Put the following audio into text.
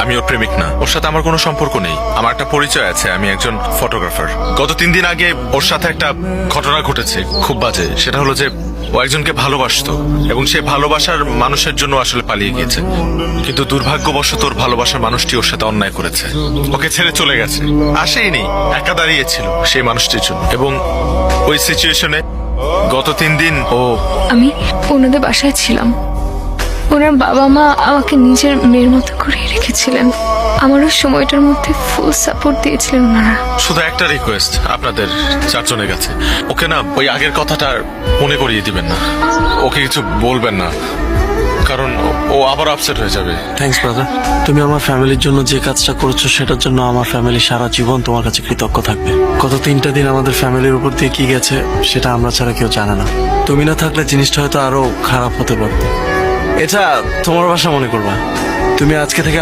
আমি ওর প্রেমিক না, ওর সাথে আমার কোনো সম্পর্ক নেই। আমার একটা পরিচয় আছে, আমি একজন ফটোগ্রাফার। গত 3 দিন আগে ওর সাথে একটা ঘটনা ঘটেছে, খুব বাজে। সেটা হলো যে ও একজনকে ভালোবাসতো এবং সে ভালোবাসার মানুষের জন্য আসলে পালিয়ে গিয়েছে, কিন্তু দুর্ভাগ্যবশত ওর ভালোবাসার মানুষটি ওর সাথে অন্যায় করেছে, ওকে ছেড়ে চলে গেছে। আসেইনি, একা দাঁড়িয়েছিল সেই মানুষটির জন্য। এবং ওই সিচুয়েশনে গত 3 দিন আমি ওনাদের বাসায় ছিলাম। ওনার বাবা মা আমাকে নিজের মেয়ের মতো করে রেখেছিলেন। আমার ওই সময়টার মধ্যে ফুল সাপোর্ট দিয়েছিলেন ওনারা। শুধু একটা রিকোয়েস্ট আপনাদের 4 জনের কাছে, ওকে না ওই আগের কথাটা মনে করিয়ে দিবেন না, ওকে কিছু বলবেন না, কারণ ও আবার আপসেট হয়ে যাবে। থ্যাঙ্কস ব্রাদার, তুমি আমার ফ্যামিলির জন্য যে কাজটা করেছো সেটার জন্য আমার ফ্যামিলি সারা জীবন তোমার কাছে কৃতজ্ঞ থাকবে। গত 3টা দিন আমাদের ফ্যামিলির উপর দিয়ে কি গেছে সেটা আমরা ছাড়া কেউ জানে না। তুমি না থাকলে জিনিসটা হয়তো আরো খারাপ হতে পারত। এটা তোমার বাসা মনে করবা। তুমি আজকে থেকে